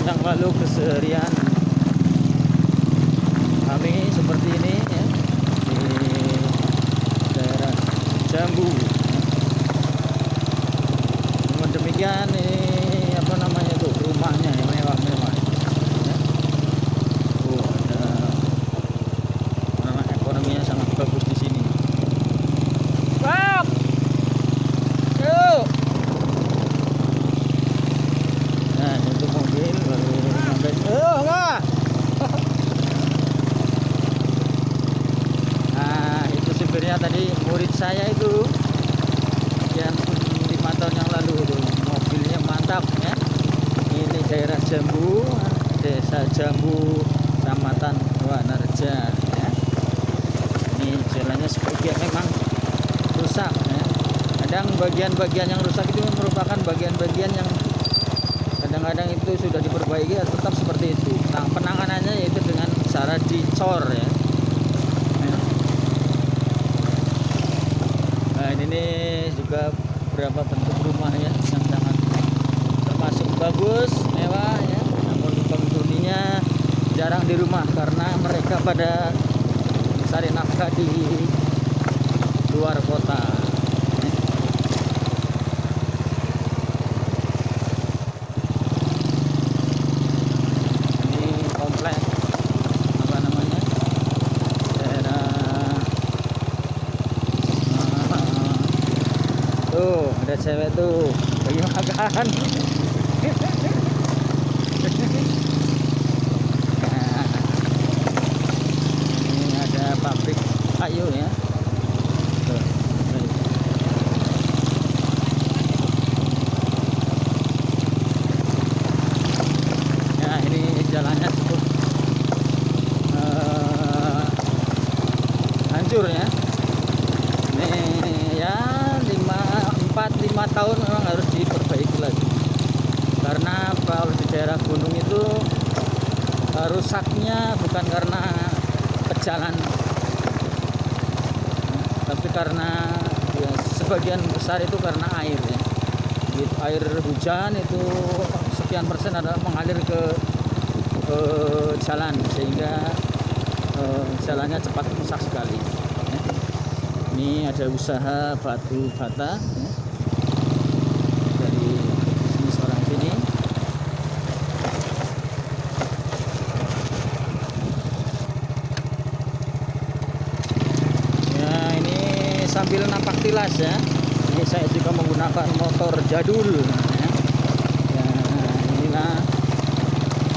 yang lalu keseharian kami seperti ini ya, di daerah Jambu. Namun demikian ini apa namanya tuh rumahnya yang mewah-mewah ya. Ada ekonominya sangat bagus di sini. Stop. Yuk. Nah, itu mobil baru sampai. Enggak. Nah, itu supirnya tadi murid saya itu yang 5 tahun yang lalu itu. Mobilnya mantap ya. Ini daerah Jambu, Desa Jambu, Kecamatan Wanarja ya. Ini jalannya sebagian memang rusak ya. Kadang bagian-bagian yang rusak itu merupakan bagian-bagian yang kadang-kadang itu sudah diperbaiki ya, tetap seperti itu. Nah, penanganannya yaitu dengan cara dicor ya. Nah, ini juga beberapa bentuk rumah ya yang sangat termasuk bagus, mewah ya. Namun penghuninya jarang di rumah karena mereka pada mencari nafkah di luar kota. Ini komplek apa namanya? Daerah tuh ada cewek tuh lagi makan. Nah, ini ada pabrik kayu ya. Tuh. Nah, ini jalannya cukup hancur ya. Ini ya 4-5 tahun memang harus diperbaiki lagi. Karena kalau di daerah gunung itu rusaknya bukan karena pejalan, tapi karena ya, sebagian besar itu karena air ya. Air hujan itu sekian persen adalah mengalir ke jalan sehingga jalannya cepat rusak sekali ya. Ini ada usaha batu bata ya. Dari sini seorang sini. Ya, ini sambil nampak tilas ya. Ini saya juga menggunakan motor jadul ya. Ya, inilah.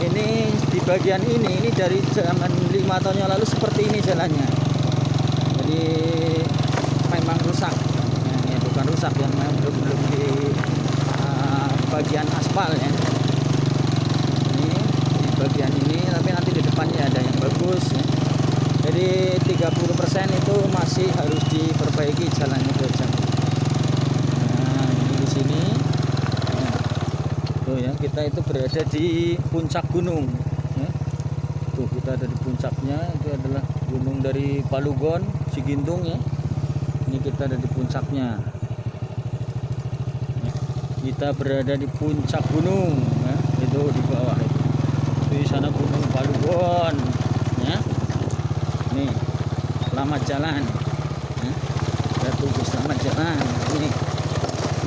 Ini di bagian ini dari zaman 5 tahun yang lalu seperti ini jalannya. Jadi memang rusak. Ya, ini bukan rusak yang memang belum di bagian aspal ya. Ini di bagian ini, tapi nanti di depannya ada yang bagus ya. Jadi 30% itu masih harus diperbaiki jalannya ke sana. Nah, ini di sini. Nah, tuh ya, kita itu berada di puncak gunung ya. Tuh, kita ada di puncaknya. Itu adalah gunung dari Palugon, Cigintung ya. Ini kita ada di puncaknya. Kita berada di puncak gunung ya. Itu di bawah itu. Di sana gunung Palugon ya. Nih, selamat jalan ya. Selamat jalan.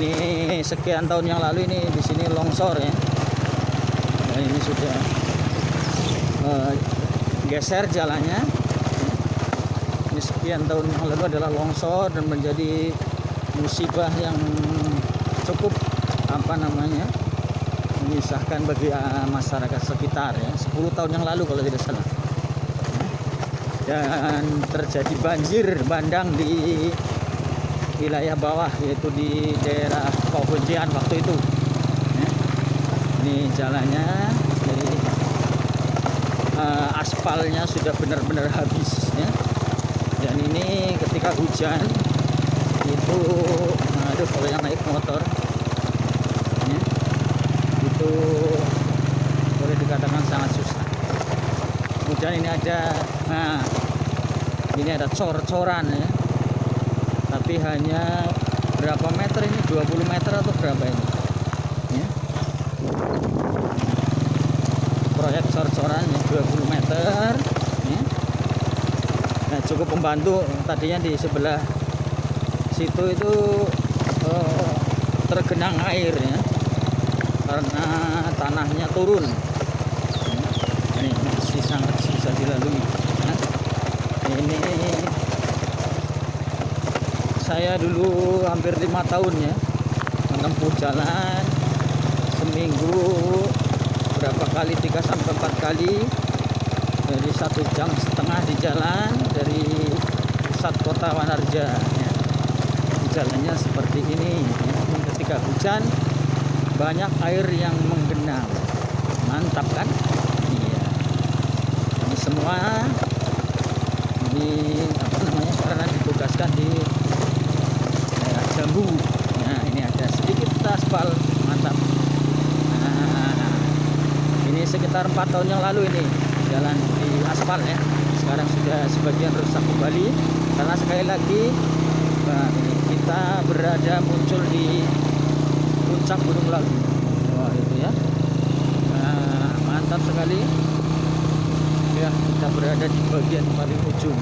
Ini sekian tahun yang lalu ini di sini longsor ya. Nah, ini sudah geser jalannya. Ini sekian tahun yang lalu adalah longsor dan menjadi musibah yang cukup apa namanya, menyusahkan bagi masyarakat sekitar ya. 10 tahun yang lalu kalau tidak salah. Dan terjadi banjir bandang di wilayah bawah, yaitu di daerah Kaupunjian waktu itu ya. Ini jalannya, jadi aspalnya sudah benar-benar habis ya. Dan ini ketika hujan itu, aduh, kalau yang naik motor ya, itu boleh dikatakan sangat susah. Kemudian ini ada, nah ini ada cor-coran ya, tapi hanya berapa meter ini, 20 meter atau berapa ini ya. longsoran ya, 20 meter ya. Nah, cukup membantu. Tadinya di sebelah situ itu tergenang air ya, karena tanahnya turun. Ini masih sangat bisa dilalui. Nah, ini saya dulu hampir 5 tahun ya menempuh jalan seminggu berapa kali, 3 sampai 4 kali, dari 1,5 jam di jalan dari pusat kota Wanarja ya. Jalannya seperti ini ya. Ketika hujan banyak air yang menggenang, mantap kan? Iya, ini semua di apa namanya, karena ditugaskan di daerah Jambu. Nah, ini ada sedikit aspal, mantap. Nah, ini sekitar 4 tahun yang lalu ini jalan di aspal ya. Sekarang sudah sebagian rusak kembali karena sekali lagi, nah, ini kita berada muncul di puncak Gunung Lawu. Wah, itu ya. Nah, mantap sekali. Ya, kita berada di bagian paling ujung.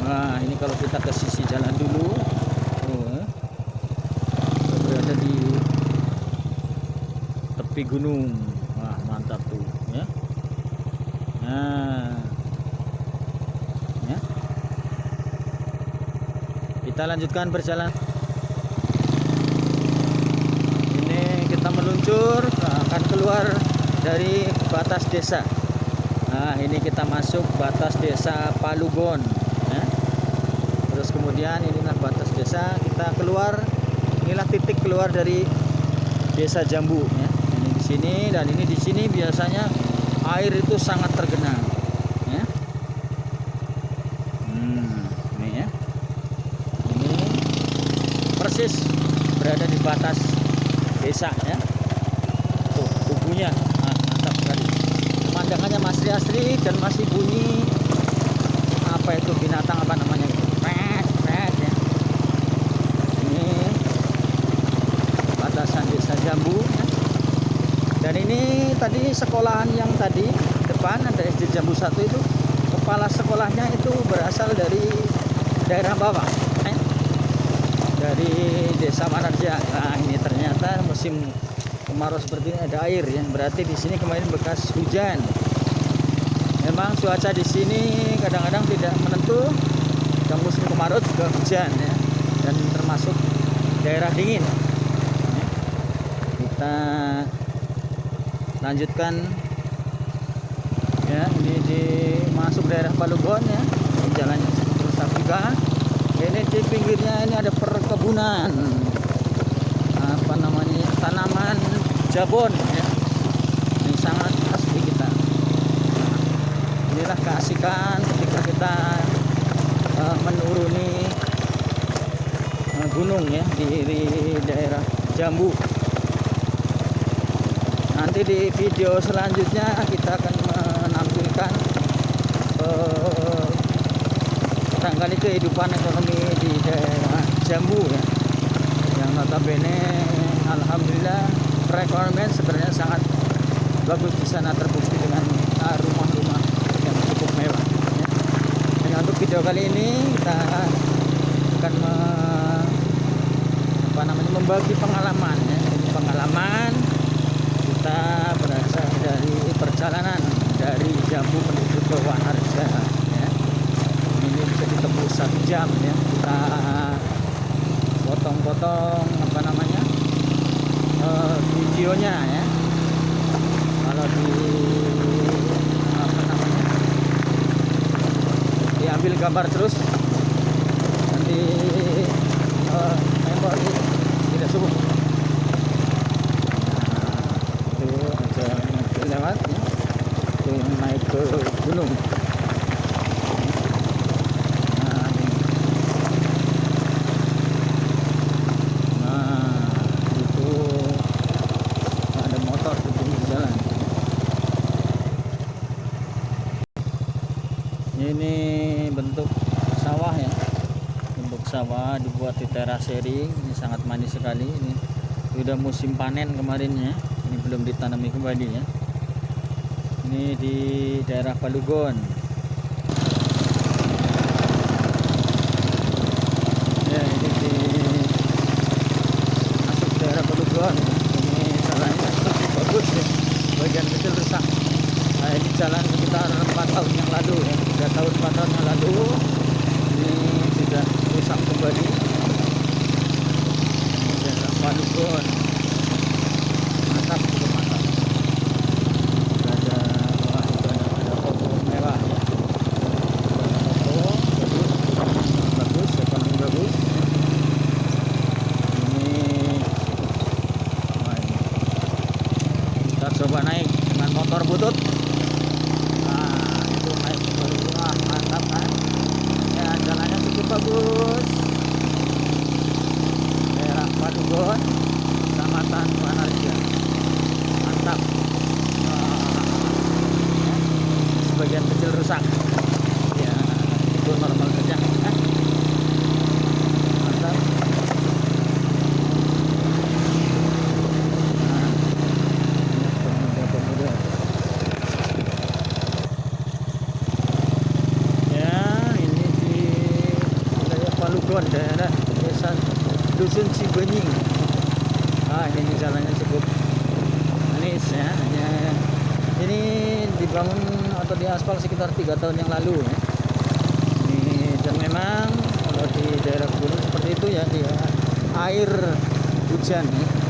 Nah, ini kalau kita ke sisi jalan dulu, kita berada di tepi gunung. Wah, mantap tuh ya. Nah, ya. Kita lanjutkan perjalanan. Ini kita meluncur, akan keluar dari batas desa. Nah, ini kita masuk batas desa Palugon ya. Terus kemudian inilah batas desa, kita keluar, inilah titik keluar dari desa Jambu ya. Ini di sini, dan ini di sini biasanya air itu sangat tergenang ya. Ini ya. Ini persis berada di batas desa ya. Tuh kubunya, mantap sekali. Pemandangannya masih asri dan masih bunyi apa itu, binatang apa namanya itu, ya. Ini batasan desa Jambu ya. Dan ini tadi sekolahan yang tadi depan ada SD Jambu 1 itu, kepala sekolahnya itu berasal dari daerah bawah ya. Dari desa Wanarja. Nah, ini ternyata musim kemarau seperti ini ada air ya, berarti di sini kemarin bekas hujan. Memang cuaca di sini kadang-kadang tidak menentu, dan musim kemarau juga hujan ya, dan termasuk daerah dingin ya. Kita lanjutkan ya, ini di masuk daerah Palugon ya, jalannya rusak juga. Ini di pinggirnya ini ada perkebunan, apa namanya, tanaman jabon ya. Ini sangat asli kita. Nah, inilah keasikan ketika kita menuruni gunung ya di daerah Jambu. Nanti di video selanjutnya kita akan menampilkan barangkali kehidupan ekonomi di daerah Jambu ya, yang notabene alhamdulillah perekonomian sebenarnya sangat bagus di sana, terbukti dengan rumah-rumah yang cukup mewah ya. Dan untuk video kali ini kita akan membagi pengalaman ya. Ini pengalaman kita berasal dari perjalanan dari Jambu menuju ke Wanarja ya. Ini bisa ditempuh 1 jam ya. Kita potong-potong apa namanya, videonya ya. Kalau di apa namanya, diambil gambar terus nanti memori tidak cukup. Nah, itu aja lewat ya. Itu naik ke gunung. Ini bentuk sawah ya, bentuk sawah dibuat di terasering. Ini sangat manis sekali. Ini sudah musim panen kemarinnya, ini belum ditanami kembali ya. Ini Ini di daerah Palugon. Ya, ini di masuk daerah Palugon. Ini jalannya cukup bagus ya. Bagian kecil rusak. Nah, ini jalan sekitar 4 tahun yang lalu ya. 3 tahun 4 tahun yang lalu. Ini sudah rusak kembali. Ini daerah Palugon. Mantap, cukup mantap. Ada foto merah ya. Ada foto bagus, ekonomi bagus. Kita coba naik dengan motor butut. Nah, itu naik baru, mantap kan ya, jalannya cukup bagus. Daerah Palugon, Kecamatan Panarja, mantap. Sebagian kecil rusak ya, itu normal saja. Mantap. Pemuda-pemuda ya, ini di wilayah Palugon, daerah desa Dusun Cibenying. Ini jalannya cukup manis ya. Ini dibangun atau diaspal sekitar 3 tahun yang lalu ya. Ini, dan memang kalau di daerah gunung seperti itu ya, dia air hujan ya.